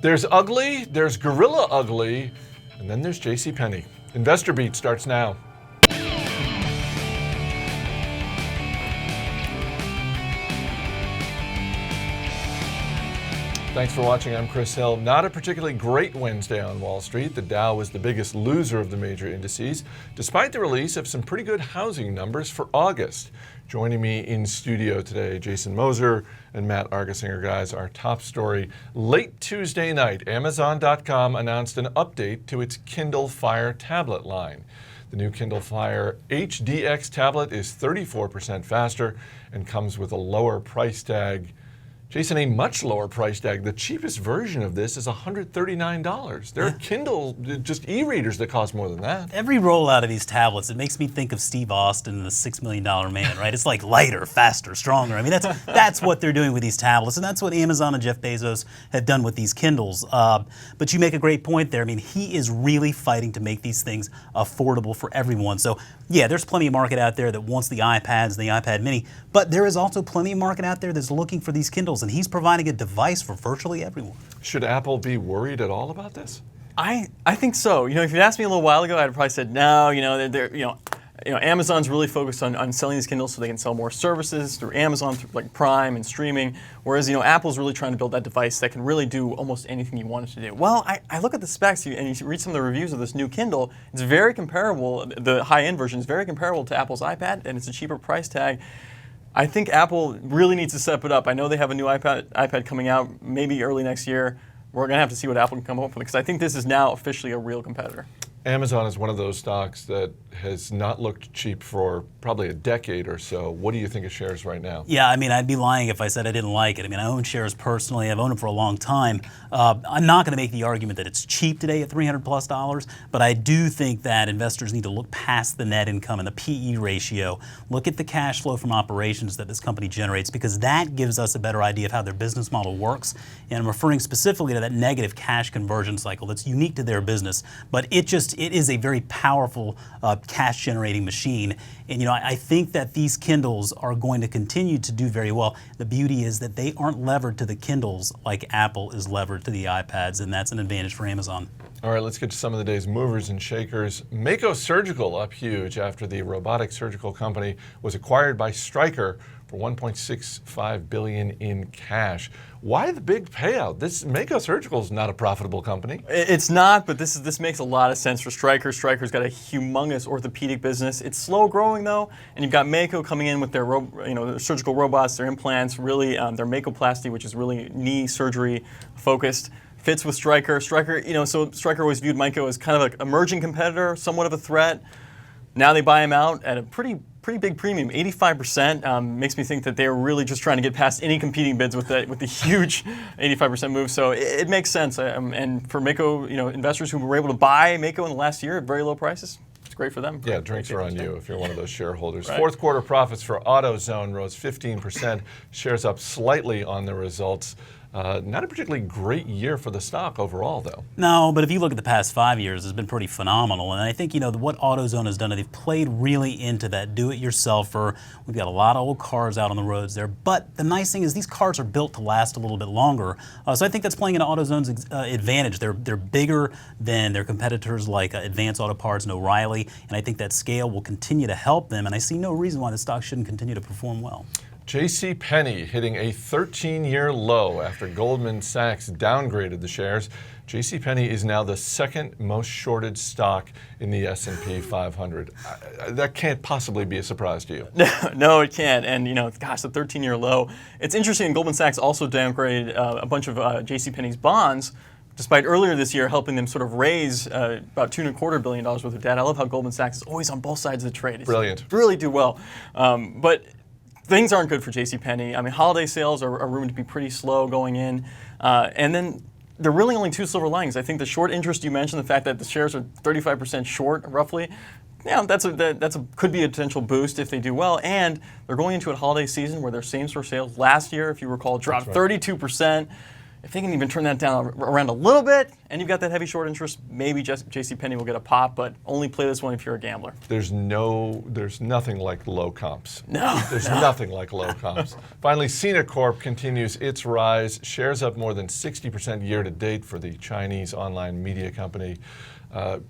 There's ugly, there's gorilla ugly, and then there's JCPenney. Investor Beat starts now. Thanks for watching. I'm Chris Hill. Not a particularly great Wednesday on Wall Street. The Dow was the biggest loser of the major indices, despite the release of some pretty good housing numbers for August. Joining me in studio today, Jason Moser and Matt Argersinger. Guys, our top story. Late Tuesday night, Amazon.com announced an update to its Kindle Fire tablet line. The new Kindle Fire HDX tablet is 34% faster and comes with a lower price tag. Jason, a much lower price tag. The cheapest version of this is $139. There are Kindle, just e-readers that cost more than that. Every rollout of these tablets, it makes me think of Steve Austin and the $6 Million Man, right? It's like lighter, faster, stronger. I mean, that's what they're doing with these tablets, and that's what Amazon and Jeff Bezos have done with these Kindles. But you make a great point there. I mean, he is really fighting to make these things affordable for everyone. So, yeah, there's plenty of market out there that wants the iPads and the iPad mini, but there is also plenty of market out there that's looking for these Kindles, and he's providing a device for virtually everyone. Should Apple be worried at all about this? I think so. You know, if you'd asked me a little while ago, I'd probably said no. Amazon's really focused on selling these Kindles so they can sell more services through Amazon, through like Prime and streaming. Whereas Apple's really trying to build that device that can really do almost anything you want it to do. Well, I look at the specs and you read some of the reviews of this new Kindle. It's very comparable. The high-end version is very comparable to Apple's iPad, and it's a cheaper price tag. I think Apple really needs to step it up. I know they have a new iPad coming out maybe early next year. We're going to have to see what Apple can come up with because I think this is now officially a real competitor. Amazon is one of those stocks that has not looked cheap for probably a decade or so. What do you think of shares right now? Yeah, I mean, I'd be lying if I said I didn't like it. I mean, I own shares personally. I've owned them for a long time. I'm not going to make the argument that it's cheap today at $300+, but I do think that investors need to look past the net income and the PE ratio. Look at the cash flow from operations that this company generates because that gives us a better idea of how their business model works. And I'm referring specifically to that negative cash conversion cycle that's unique to their business, but it is a very powerful cash-generating machine. And I think that these Kindles are going to continue to do very well. The beauty is that they aren't levered to the Kindles like Apple is levered to the iPads, and that's an advantage for Amazon. All right, let's get to some of the day's movers and shakers. MAKO Surgical up huge after the robotic surgical company was acquired by Stryker for $1.65 billion in cash. Why the big payout? This MAKO Surgical is not a profitable company. It's not, but this makes a lot of sense for Stryker. Stryker's got a humongous orthopedic business. It's slow growing though, and you've got MAKO coming in with their their surgical robots, their implants, really their MAKOplasty, which is really knee surgery focused. Fits with Stryker. So Stryker always viewed MAKO as kind of an emerging competitor, somewhat of a threat. Now they buy him out at a pretty big premium, 85%. Makes me think that they're really just trying to get past any competing bids with the huge 85% move. So it makes sense. And for MAKO, investors who were able to buy MAKO in the last year at very low prices, it's great for them. Yeah, drinks are on you if you're one of those shareholders. Right. Fourth quarter profits for AutoZone rose 15%. Shares up slightly on the results. Not a particularly great year for the stock overall, though. No, but if you look at the past 5 years, it's been pretty phenomenal. And I think, what AutoZone has done, they've played really into that do-it-yourselfer. We've got a lot of old cars out on the roads there. But the nice thing is these cars are built to last a little bit longer. So I think that's playing into AutoZone's advantage. They're bigger than their competitors like Advance Auto Parts and O'Reilly. And I think that scale will continue to help them. And I see no reason why the stock shouldn't continue to perform well. JCPenney hitting a 13-year low after Goldman Sachs downgraded the shares. JCPenney is now the second most shorted stock in the S&P 500. That can't possibly be a surprise to you. No, it can't. And gosh, the 13-year low. It's interesting. Goldman Sachs also downgraded a bunch of JCPenney's bonds, despite earlier this year helping them sort of raise about $2.25 billion worth of debt. I love how Goldman Sachs is always on both sides of the trade. Brilliant. Really do well. But things aren't good for JCPenney. I mean, holiday sales are rumored to be pretty slow going in. And then there are really only two silver linings. I think the short interest you mentioned, the fact that the shares are 35% short, roughly, could be a potential boost if they do well. And they're going into a holiday season where their same-store sales last year, if you recall, dropped 32%. If they can even turn that down around a little bit, and you've got that heavy short interest, maybe JCPenney will get a pop, but only play this one if you're a gambler. There's nothing like low comps. No. There's nothing like low comps. Finally, SINA Corp continues its rise. Shares up more than 60% year to date for the Chinese online media company.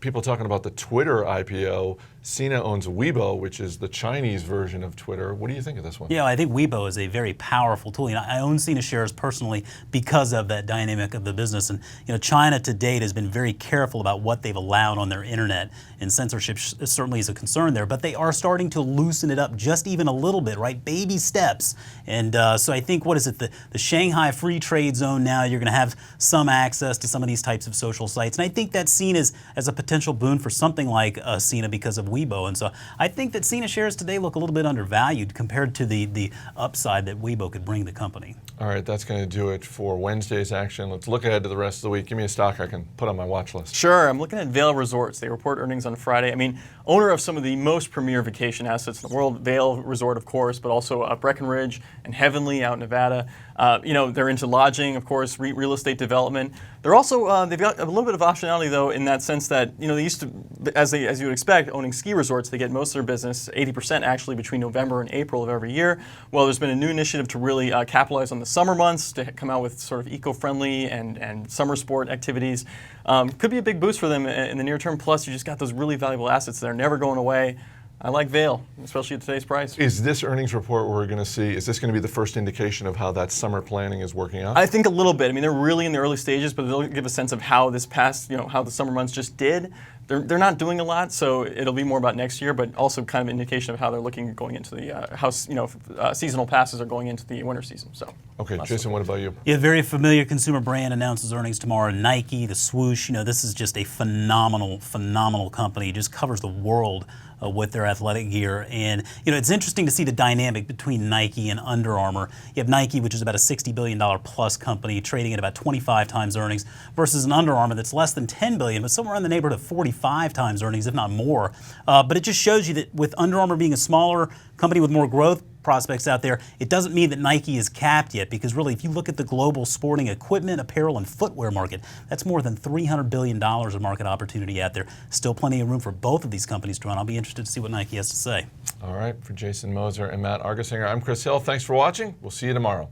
People talking about the Twitter IPO. SINA owns Weibo, which is the Chinese version of Twitter. What do you think of this one? Yeah, I think Weibo is a very powerful tool. I own SINA shares personally because of that dynamic of the business. And China to date has been very careful about what they've allowed on their internet, and censorship certainly is a concern there. But they are starting to loosen it up just even a little bit, right? Baby steps. And so I think, the Shanghai Free Trade Zone now, you're going to have some access to some of these types of social sites. And I think that's seen as a potential boon for something like SINA because of Weibo. And so I think that SINA shares today look a little bit undervalued compared to the upside that Weibo could bring the company. All right, that's going to do it for Wednesday's action. Let's look ahead to the rest of the week. Give me a stock I can put on my watch list. Sure, I'm looking at Vail Resorts. They report earnings on Friday. I mean, owner of some of the most premier vacation assets in the world, Vail Resort, of course, but also Breckenridge and Heavenly out in Nevada. They're into lodging, of course, real estate development. They're also they've got a little bit of optionality though, in that sense that they used to, as you would expect, owning ski resorts. They get most of their business, 80% actually, between November and April of every year. Well, there's been a new initiative to really capitalize on the summer months to come out with sort of eco-friendly and summer sport activities. Could be a big boost for them in the near term. Plus, you just got those really valuable assets that are never going away. I like Vail, especially at today's price. Is this earnings report we're going to see, is this going to be the first indication of how that summer planning is working out? I think a little bit. I mean, they're really in the early stages, but they'll give a sense of how this past, how the summer months just did. They're not doing a lot, so it'll be more about next year, but also kind of an indication of how they're looking going into the seasonal passes are going into the winter season. So. Okay, Jason, what about you? Yeah, very familiar consumer brand announces earnings tomorrow. Nike, the swoosh. This is just a phenomenal company. It just covers the world with their athletic gear. And it's interesting to see the dynamic between Nike and Under Armour. You have Nike, which is about a $60 billion plus company, trading at about 25 times earnings, versus an Under Armour that's less than 10 billion, but somewhere in the neighborhood of 45 times earnings, if not more. But it just shows you that with Under Armour being a smaller company with more growth prospects out there, it doesn't mean that Nike is capped yet, because really, if you look at the global sporting equipment, apparel, and footwear market, that's more than $300 billion of market opportunity out there. Still plenty of room for both of these companies to run. I'll be interested to see what Nike has to say. All right, for Jason Moser and Matt Argersinger, I'm Chris Hill. Thanks for watching. We'll see you tomorrow.